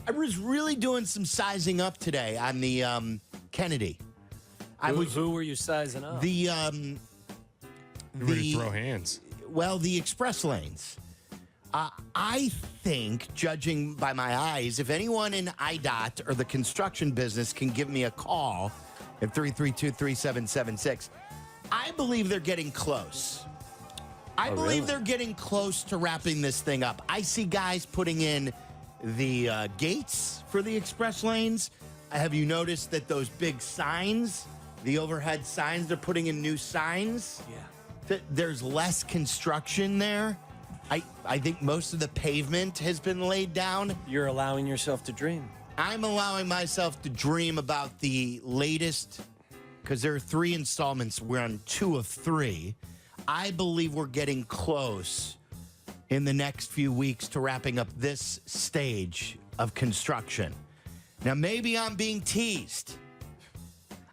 I was really doing some sizing up today on the Kennedy. Who were you sizing up? The Ready to throw hands. Well, the express lanes. I think, judging by my eyes, if anyone in IDOT or the construction business can give me a call at 332-3776, I believe they're getting close. I believe they're getting close to wrapping this thing up. I see guys putting in the gates for the express lanes. Have you noticed that those big signs, the overhead signs, they're putting in new signs? Yeah. There's less construction there. I think most of the pavement has been laid down. You're allowing yourself to dream. I'm allowing myself to dream about the latest, because there are 3 installments. We're on 2 of 3. I believe we're getting close in the next few weeks to wrapping up this stage of construction. Now, maybe I'm being teased.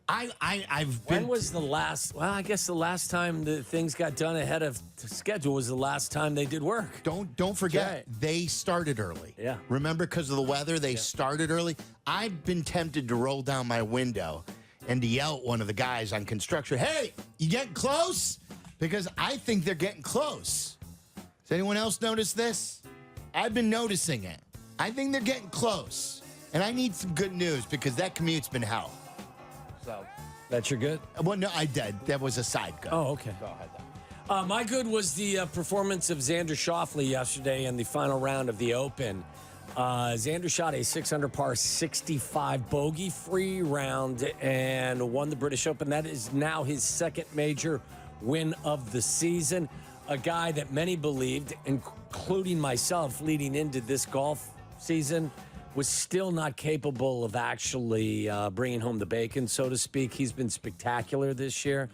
I've been. When was the last? Well, I guess the last time the things got done ahead of schedule was the last time they did work. Don't forget, they started early. Yeah. Remember, because of the weather, they started early. I've been tempted to roll down my window and to yell at one of the guys on construction, "Hey, you getting close?" Because I think they're getting close. Does anyone else notice this? I've been noticing it. I think they're getting close. And I need some good news because that commute's been hell. So That's your good? Well, no, I did. That was a side good. Oh, okay. Go ahead. My good was the performance of Xander Schauffele yesterday in the final round of the Open. Xander shot a 6-under par 65 bogey-free round and won the British Open. That is now his second major win of the season. A guy that many believed, including myself, leading into this golf season, was still not capable of actually bringing home the bacon, so to speak. He's been spectacular this year.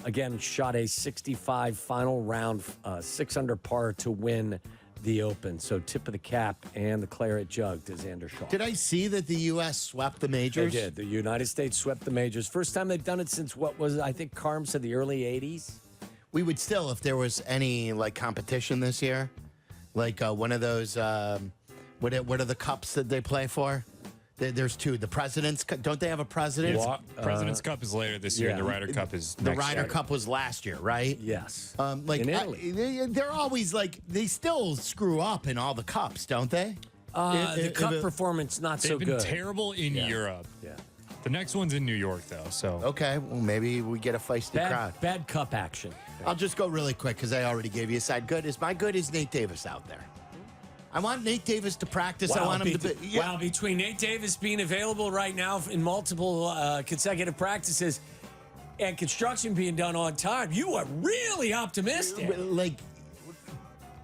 Again, shot a 65 final round, 6-under par to win the Open. So tip of the cap and the claret jug to Xander Schauffele. Did I see that the U.S. swept the majors? They did. The United States swept the majors. First time they've done it since what was it? I think Carm said the early 80s. We would still, if there was any like competition this year, like one of those, what are the cups that they play for? There's 2. The President's Cup. Don't they have a President's? President's Cup is later this year, and the Ryder Cup is The next Ryder year. Cup was last year, right? Yes. Like in Italy. they're always like they still screw up in all the cups, don't they? The cup performance not so They've been good. terrible in Europe. Yeah. The next one's in New York, though. So Okay, well maybe we get a feisty crowd. Bad cup action. I'll just go really quick because I already gave you a side good. My good is Nate Davis out there. I want Nate Davis to practice. I want him to be. Wow, between Nate Davis being available right now in multiple consecutive practices and construction being done on time, you are really optimistic. Like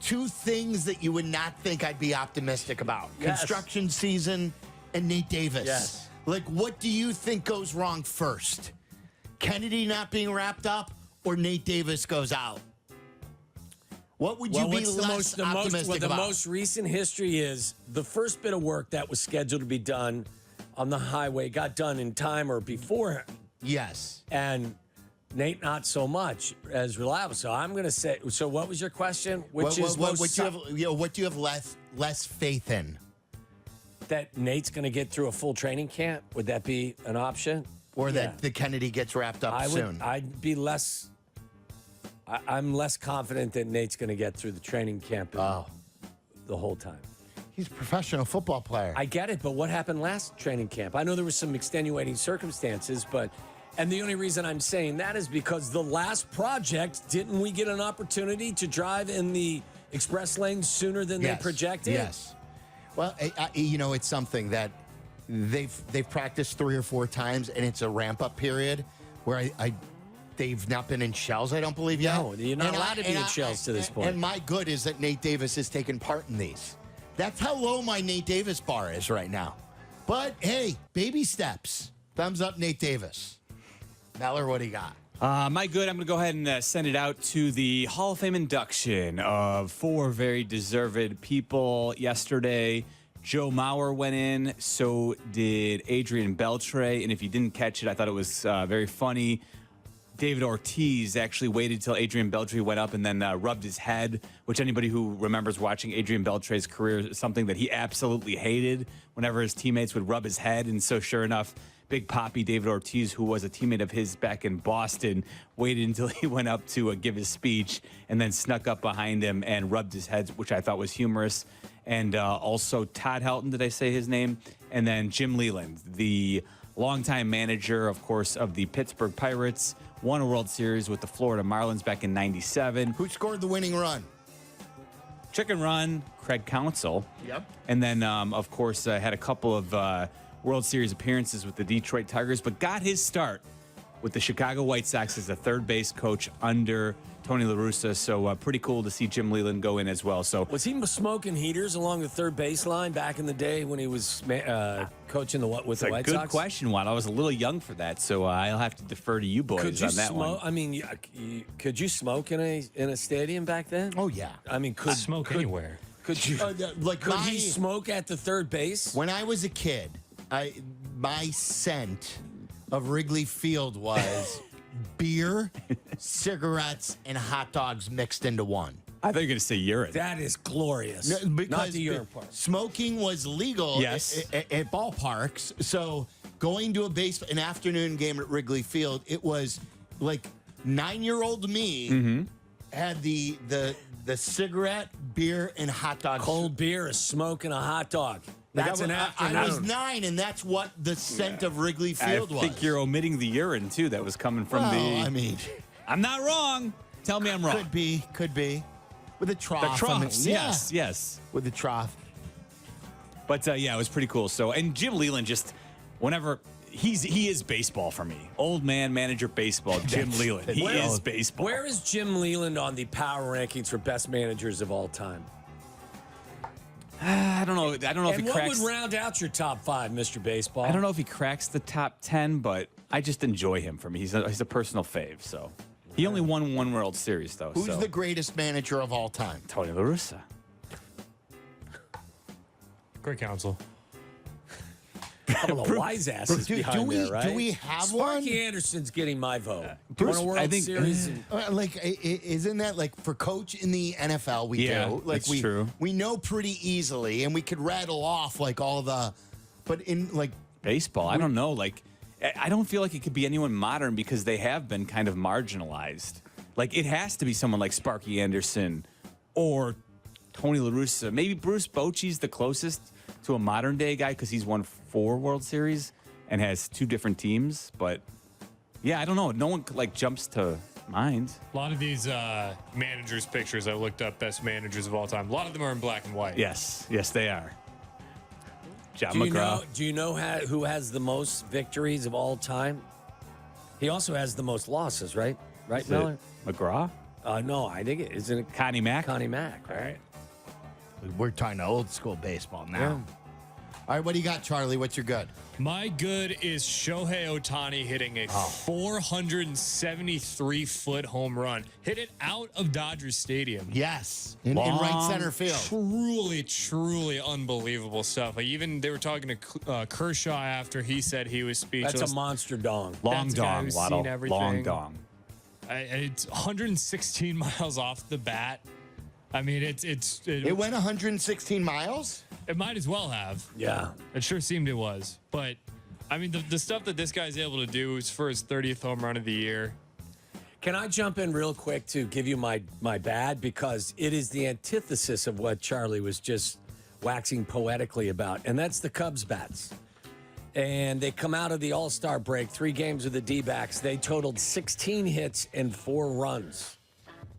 2 things that you would not think I'd be optimistic about. Yes. Construction season and Nate Davis. Yes. Like, what do you think goes wrong first? Kennedy not being wrapped up or Nate Davis goes out? What would you be less optimistic the about? most recent history is the first bit of work that was scheduled to be done on the highway got done in time or before. Yes. And Nate, not so much as reliable. So I'm going to say, so what was your question? What do you have less faith in? That Nate's going to get through a full training camp? Would that be an option? Or that the Kennedy gets wrapped up soon? I'd be less. I'm less confident that Nate's going to get through the training camp the whole time. He's a professional football player. I get it, but what happened last training camp? I know there was some extenuating circumstances, and the only reason I'm saying that is because the last project, didn't we get an opportunity to drive in the express lane sooner than they projected? Yes. Well, it's something that they've practiced 3 or 4 times, and it's a ramp-up period where they've not been in shells, I don't believe yet. No, you're not allowed to be in shells to this point. And my good is that Nate Davis has taken part in these. That's how low my Nate Davis bar is right now. But, hey, baby steps. Thumbs up, Nate Davis. Meller, what do you got? My good, I'm going to go ahead and send it out to the Hall of Fame induction of 4 very deserved people yesterday. Joe Mauer went in, so did Adrian Beltre. And if you didn't catch it, I thought it was very funny. David Ortiz actually waited till Adrian Beltre went up and then rubbed his head, which anybody who remembers watching Adrian Beltre's career is something that he absolutely hated whenever his teammates would rub his head. And so sure enough, Big Papi David Ortiz, who was a teammate of his back in Boston, waited until he went up to give his speech and then snuck up behind him and rubbed his head, which I thought was humorous. And also Todd Helton, did I say his name? And then Jim Leland, the longtime manager, of course, of the Pittsburgh Pirates, won a World Series with the Florida Marlins back in '97. Who scored the winning run? Chicken Run, Craig Counsell. Yep. And then, of course, had a couple of World Series appearances with the Detroit Tigers, but got his start with the Chicago White Sox as the third base coach under Tony La Russa. So pretty cool to see Jim Leland go in as well. So Was he smoking heaters along the third baseline back in the day when he was coaching the White Sox? good question, Waddle. I was a little young for that, so I'll have to defer to you boys Could you on that smoke? one. I mean, could you smoke in a stadium back then? Oh, yeah. I mean, Smoke anywhere. Could you? Like Could he smoke at the third base? when I was a kid, my scent of Wrigley Field was beer, cigarettes, and hot dogs mixed into one. I thought you were going to say urine. That is glorious. No, Not because the urine part. smoking was legal Yes. at ballparks. So going to an afternoon game at Wrigley Field, it was like 9-year-old me had the cigarette, beer, and hot dog. Cold beer is smoking a hot dog. That's an afternoon. I was 9, and that's what the scent of Wrigley Field was. I think you're omitting the urine, too, that was coming from I mean, I'm not wrong. Tell me I'm wrong. could be. With a trough. The I mean, troughs, yeah, yes. with the trough. But yeah, it was pretty cool. So, and Jim Leland just, whenever he is baseball for me. Old man manager baseball, Jim Leland. He is baseball. Where is Jim Leland on the power rankings for best managers of all time? I don't know. I don't know if And he what cracks. would round out your top 5, Mr. Baseball? I don't know if he cracks the top 10, but I just enjoy him for me. He's a personal fave. So he only won one World Series though. Who's so. the greatest manager of all time? Tony La Russa. Great counsel. A couple of wise asses behind there, right? Do we have Sparky one? Anderson's getting my vote. Bruce, Won a World I think- Series. And, Isn't that like for coach in the NFL? We Yeah, do. Like that's true. We know pretty easily, and we could rattle off like all the. But in like Baseball. I don't know. Like, I don't feel like it could be anyone modern because they have been kind of marginalized. Like, it has to be someone like Sparky Anderson or Tony La Russa. Maybe Bruce Bochy's the closest to a modern day guy because he's won 4 World Series and has 2 different teams. But yeah, I don't know. No one like jumps to mind. A lot of these managers' pictures I looked up, best managers of all time. A lot of them are in black and white. Yes, they are. John do you McGraw. know? Do you know who has the most victories of all time? He also has the most losses, right? Right, Is Miller? it McGraw? No, I think isn't it Connie Mack? Connie Mack, right? we're talking old school baseball now. Yeah. All right, what do you got, Charlie? What's your good? My good is Shohei Ohtani hitting a 473-foot home run. Hit it out of Dodgers Stadium. Yes, in right center field. Truly unbelievable stuff. Like even they were talking to Kershaw after he said he was speechless. That's a monster dong. Long That's a guy dong, who's Waddle. seen everything. Long dong. It's 116 miles off the bat. I mean, it It went 116 miles. It might as well have. Yeah. It sure seemed it was. But, I mean, the stuff that this guy's able to do is for his 30th home run of the year. Can I jump in real quick to give you my bad? Because it is the antithesis of what Charlie was just waxing poetically about, and that's the Cubs bats. And they come out of the All-Star break, 3 games with the D-backs. They totaled 16 hits and 4 runs.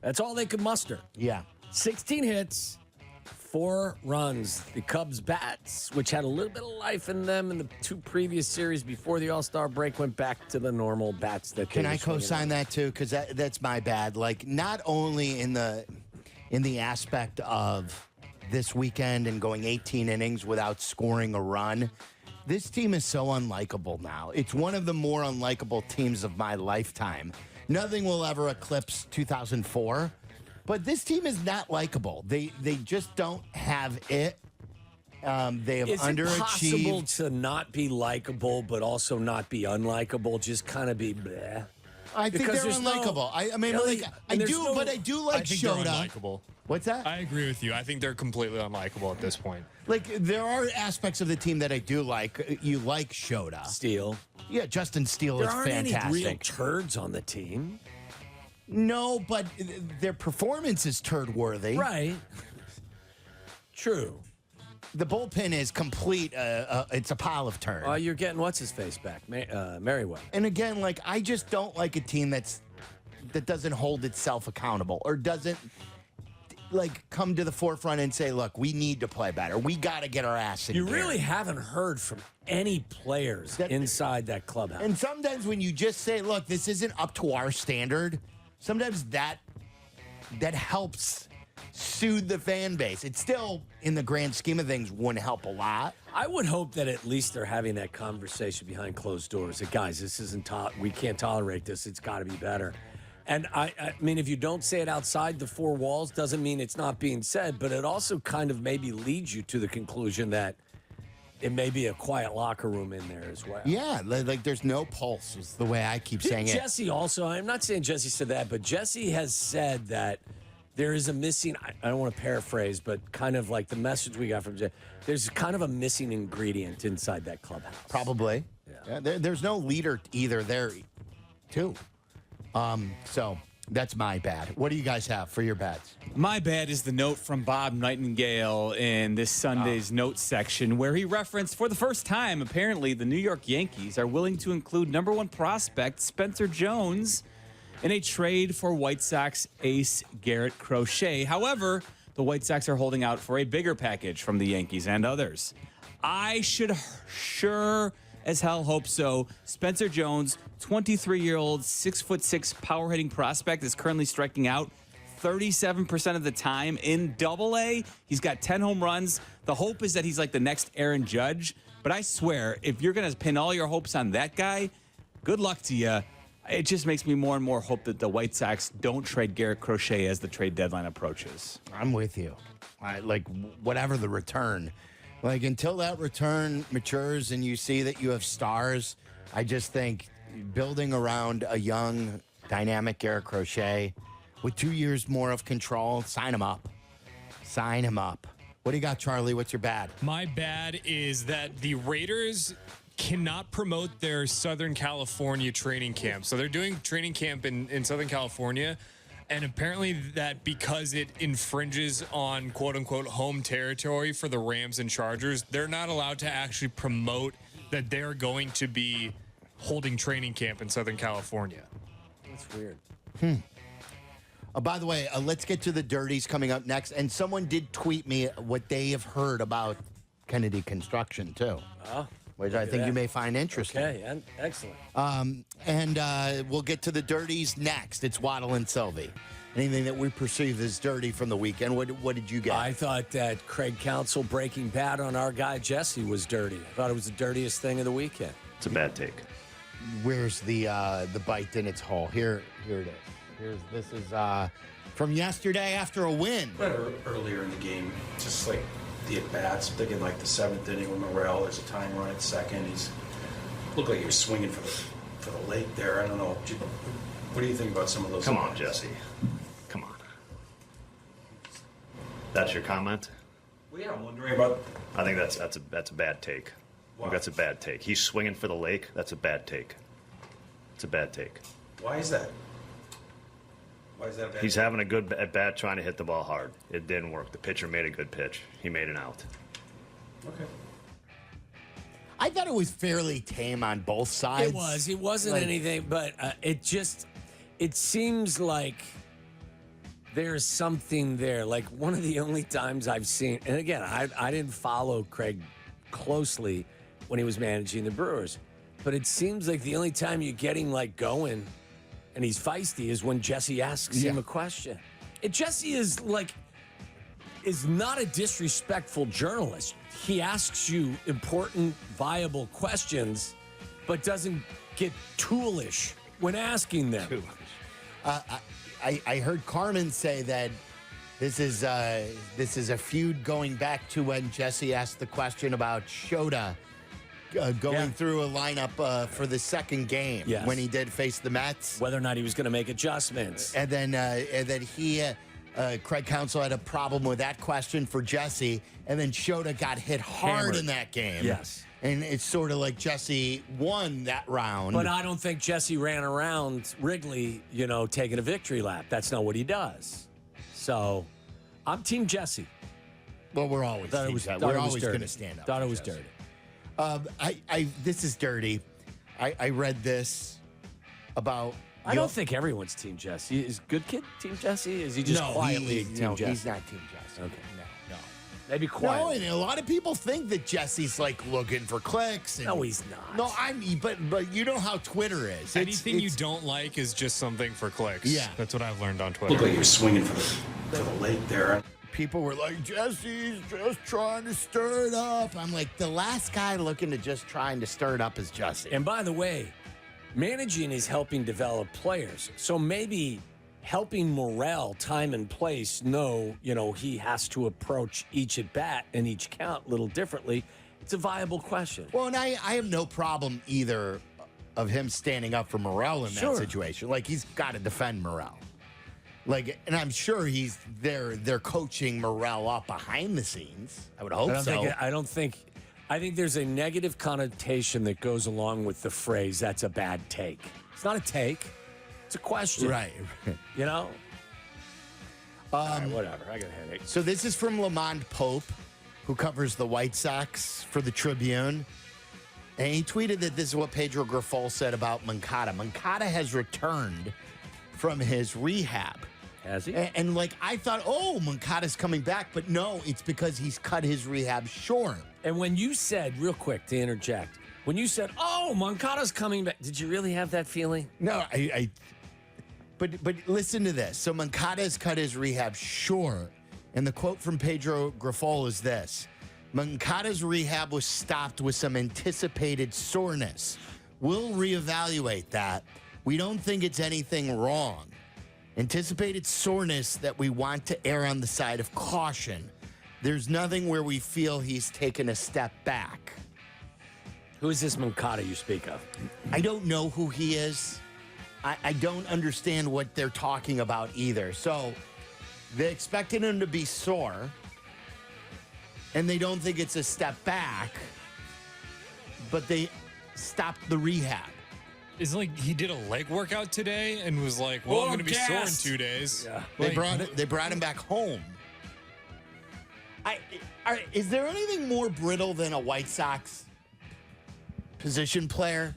That's all they could muster. Yeah. 16 hits, 4 runs. The Cubs bats, which had a little bit of life in them in the 2 previous series before the All-Star break, went back to the normal bats that Can they I were swinging co-sign at. that too? Because that's my bad. Like not only in the aspect of this weekend and going 18 innings without scoring a run. This team is so unlikable now. It's one of the more unlikable teams of my lifetime. Nothing will ever eclipse 2004, but this team is not likable. They just don't have it. They have Is it possible underachieved. to not be likable, but also not be unlikable? Just kind of be bleh. I think Because they're there's no- unlikable. I mean, Really? like, And I there's do, no- but I do I like think they're Shota. unlikable. What's that? I agree with you. I think they're completely unlikable at this point. Like, there are aspects of the team that I do like. You like Shota. Steele. Yeah, Justin Steele There is aren't any fantastic. real turds on the team. No, but their performance is turd worthy. Right. True. The bullpen is complete. It's a pile of turd. You're getting what's his face back, Merriweather. And again, like, I just don't like a team that doesn't hold itself accountable or doesn't like come to the forefront and say, look, we need to play better. We got to get our ass in You gear. really haven't heard from any players inside that clubhouse. And sometimes when you just say, look, this isn't up to our standard, sometimes that helps soothe the fan base. It still, in the grand scheme of things, wouldn't help a lot. I would hope that at least they're having that conversation behind closed doors. That, guys, this isn't we can't tolerate this. It's got to be better. And I mean, if you don't say it outside the four walls, doesn't mean it's not being said, but it also kind of maybe leads you to the conclusion that it may be a quiet locker room in there as well. Yeah, like there's no pulse is the way I keep saying it. Jesse also, I'm not saying Jesse said that, but Jesse has said that there is a missing, I don't want to paraphrase, but kind of like the message we got from Jesse, there's kind of a missing ingredient inside that clubhouse. Probably. Yeah. There's no leader either there, too. So that's my bad. What do you guys have for your bets? My bad is the note from Bob Nightingale in this Sunday's notes section, where he referenced for the first time, apparently, the New York Yankees are willing to include number one prospect Spencer Jones in a trade for White Sox ace Garrett Crochet. However, the White Sox are holding out for a bigger package from the Yankees and others. I should sure as hell hope so. Spencer Jones, 23-year-old, 6'6" power hitting prospect, is currently striking out 37% of the time in Double-A. He's got 10 home runs. The hope is that he's like the next Aaron Judge. But I swear, if you're going to pin all your hopes on that guy, good luck to you. It just makes me more and more hope that the White Sox don't trade Garrett Crochet as the trade deadline approaches. I'm with you. Like, whatever the return. Like, until that return matures and you see that you have stars, I just think building around a young, dynamic Garrett Crochet with 2 years more of control, sign him up. Sign him up. What do you got, Charlie? What's your bad? My bad is that the Raiders cannot promote their Southern California training camp. So they're doing training camp in Southern California. And apparently that because it infringes on quote unquote home territory for the Rams and Chargers, they're not allowed to actually promote that they're going to be holding training camp in Southern California. That's weird. By the way, let's get to the dirties coming up next. And someone did tweet me what they have heard about Kennedy Construction, too. Oh, which I think you may find interesting. okay, and excellent. And we'll get to the dirties next. It's Waddle and Silvy. Anything that we perceive as dirty from the weekend, what did you get? I thought that Craig Counsell breaking bad on our guy Jesse was dirty. I thought it was the dirtiest thing of the weekend. It's a bad take. Where's the bite in its hole? Here it is. This is from yesterday after a win. Earlier in the game, just like the at-bats, thinking like the seventh inning with Morrell, there's a time run at second. He's looked like he was swinging for the lake there. I don't know. What do you think about some of those? Come on, Jesse. Come on. That's your comment? Well, yeah, I'm wondering about. I think that's a bad take. I think that's a bad take. He's swinging for the lake. That's a bad take. It's a bad take. Why is that? Why is that a bad He's take? having a good at bat trying to hit the ball hard. It didn't work. The pitcher made a good pitch. He made an out. Okay. I thought it was fairly tame on both sides. It was. It wasn't Like- anything, but it seems like there's something there. Like one of the only times I've seen, and again, I didn't follow Craig closely when he was managing the Brewers, but it seems like the only time you get him like going and he's feisty is when Jesse asks him a question. Jesse is not a disrespectful journalist. He asks you important, viable questions, but doesn't get toolish when asking them. I heard Carmen say that this is a feud going back to when Jesse asked the question about Shota going through a lineup for the second game Yes. when he did face the Mets. Whether or not he was going to make adjustments. And then he, Craig Counsell had a problem with that question for Jesse, and then Shota got hit hard Hammered. in that game. Yes. And it's sort of like Jesse won that round. But I don't think Jesse ran around Wrigley, taking a victory lap. That's not what he does. So I'm Team Jesse. Well, we're always Thought it was going dirty. to stand up. Thought for it was Jesse. dirty. This is dirty. I read this about. I don't think everyone's Team Jesse. Is Good Kid Team Jesse? Is he just quietly Team Jesse? He's not Team Jesse. Okay. No. Maybe No, quietly. and a lot of people think that Jesse's like looking for clicks. And, No, he's not. No, but you know how Twitter is. Anything you don't like is just something for clicks. Yeah. That's what I've learned on Looked Twitter. like you're swinging for the lake there. People were like, Jesse's just trying to stir it up. I'm like, the last guy looking to just trying to stir it up is Jesse. And by the way, managing is helping develop players. So maybe helping Morel time and place know, he has to approach each at bat and each count a little differently. It's a viable question. Well, and I have no problem either of him standing up for Morel in Sure. that situation. Like, he's got to defend Morel. Like, and I'm sure they're coaching Morel up behind the scenes. I would hope so. I think there's a negative connotation that goes along with the phrase, that's a bad take. It's not a take. It's a question. Right. All right, whatever. I got a headache. So this is from Lamond Pope, who covers the White Sox for the Tribune. And he tweeted that this is what Pedro Grifol said about Moncada. Moncada has returned from his rehab. Has he? And like, I thought, Moncada's coming back. But no, it's because he's cut his rehab short. And when you said, real quick to interject, when you said, Moncada's coming back, did you really have that feeling? No, but listen to this. So Moncada has cut his rehab short. And the quote from Pedro Grifol is this: Moncada's rehab was stopped with some anticipated soreness. We'll reevaluate that. We don't think it's anything wrong. Anticipated soreness that we want to err on the side of caution. There's nothing where we feel he's taken a step back. Who is this Moncada you speak of? I don't know who he is. I don't understand what they're talking about either. So they expected him to be sore, and they don't think it's a step back, but they stopped the rehab. It's like he did a leg workout today and was like, well, I'm going to be sore in 2 days. Yeah. They brought him back home. Is there anything more brittle than a White Sox position player?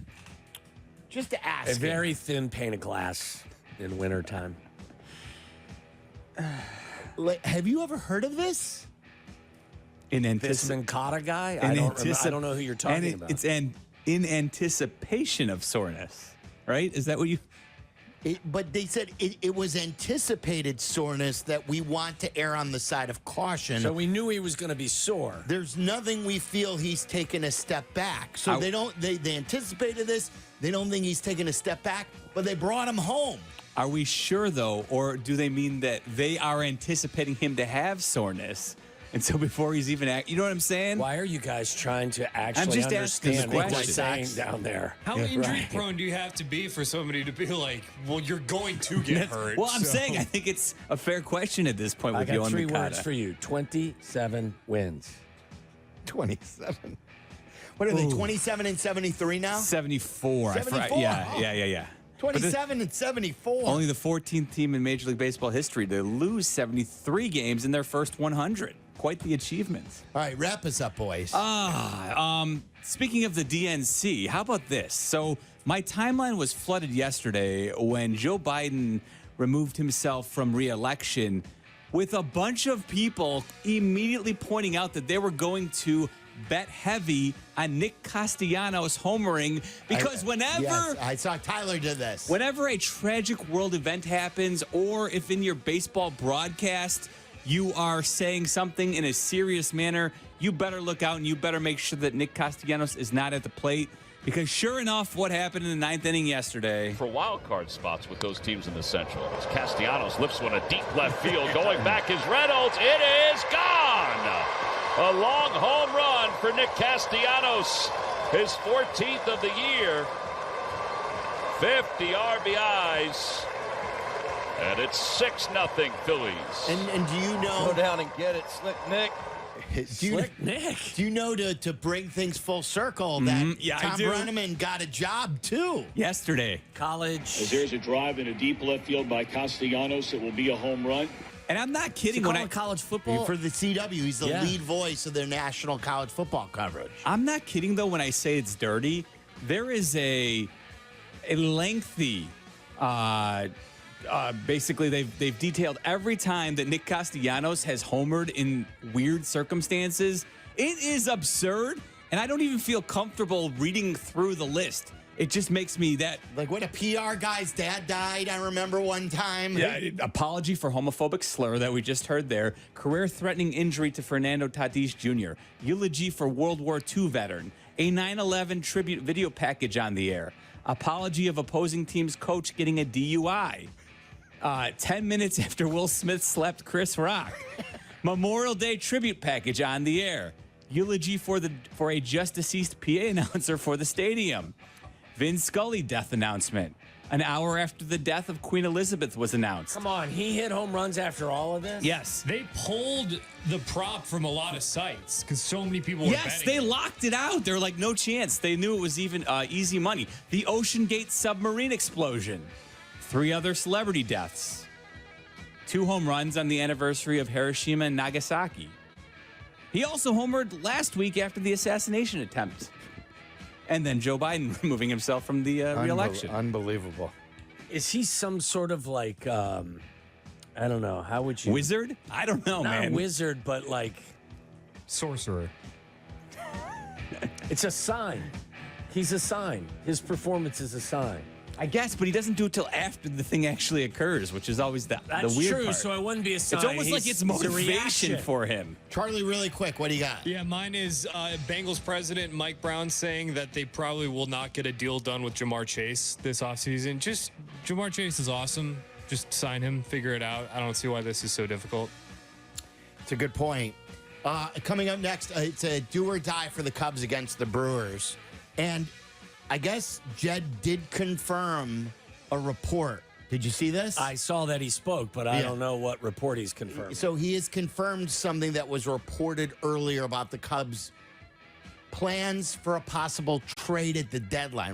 Just to ask. A very thin pane of glass in wintertime. Have you ever heard of this? This Moncada guy? I don't know who you're talking about. It's in anticipation of soreness, right? Is that what you... But they said it was anticipated soreness that we want to err on the side of caution. So we knew he was going to be sore. There's nothing we feel he's taken a step back. So they anticipated this. They don't think he's taken a step back, but they brought him home. Are we sure, though, or do they mean that they are anticipating him to have soreness? And so before he's even you know what I'm saying? Why are you guys trying to actually just asking understand the what we're question. saying down there? How injury prone do you have to be for somebody to be like, well, you're going to get hurt? Well, I'm so- saying I think it's a fair question at this point I with got Yohan 3 Moncada. words for you. 27 wins. 27. What are they, 27 and 73 now? 74. 74? Yeah. 27 and 74. Only the 14th team in Major League Baseball history to lose 73 games in their first 100. Quite the achievement. All right, wrap us up, boys. Speaking of the DNC, how about this? So my timeline was flooded yesterday when Joe Biden removed himself from re-election with a bunch of people immediately pointing out that they were going to bet heavy on Nick Castellanos homering because Yes, I saw Tyler did this. whenever a tragic world event happens, or if in your baseball broadcast you are saying something in a serious manner, you better look out and you better make sure that Nick Castellanos is not at the plate. Because sure enough, what happened in the 9th inning yesterday. For wild card spots with those teams in the Central. As Castellanos lifts one a deep left field. Going back is Reynolds. It is gone. A long home run for Nick Castellanos. his 14th of the year. 50 RBIs. And it's 6-0 Phillies. And do you know? Go down and get it, Slick Nick. Do you know to bring things full circle that yeah, I Tom do. Brenneman got a job too? Yesterday. College. As there's a drive in a deep left field by Castellanos, it will be a home run. And I'm not Is he kidding when calling college For football? the CW, he's the Yeah. lead voice of their national college football coverage. I'm not kidding though when I say it's dirty. There is a lengthy basically they've detailed every time that Nick Castellanos has homered in weird circumstances. It is absurd, and I don't even feel comfortable reading through the list. It just makes me that Like when a PR guy's dad died, I remember one time. apology for homophobic slur that we just heard there. Career-threatening injury to Fernando Tatis Jr. Eulogy for World War II veteran. A 9/11 tribute video package on the air. Apology of opposing team's coach getting a DUI. 10 minutes after Will Smith slept Chris Rock. Memorial Day tribute package on the air. Eulogy for a just deceased PA announcer for the stadium. Vin Scully death announcement. An hour after the death of Queen Elizabeth was announced. Come on, he hit home runs after all of this? Yes. They pulled the prop from a lot of sites because so many people were Yes, betting. they locked it out. They're like, no chance. They knew it was even easy money. The Ocean Gate submarine explosion. 3 other celebrity deaths. 2 home runs on the anniversary of Hiroshima and Nagasaki. He also homered last week after the assassination attempt. And then Joe Biden removing himself from the re-election. Unbelievable. Is he some sort of like, I don't know, how would you? Wizard? I don't know, Not man. wizard, but like, Sorcerer. it's a sign. He's a sign. His performance is a sign. I guess, but he doesn't do it till after the thing actually occurs, which is always the That's weird true, part. so it wouldn't be a sign. It's almost like it's He's a motivation reaction. for him. Charlie, really quick, what do you got? Yeah, mine is Bengals president Mike Brown saying that they probably will not get a deal done with Jamar Chase this offseason. Just Jamar Chase is awesome. Just sign him, figure it out. I don't see why this is so difficult. It's a good point. Coming up next, it's a do or die for the Cubs against the Brewers. And I guess Jed did confirm a report. Did you see this? I saw that he spoke, but I Yeah. don't know what report he's confirmed. So he has confirmed something that was reported earlier about the Cubs' plans for a possible trade at the deadline.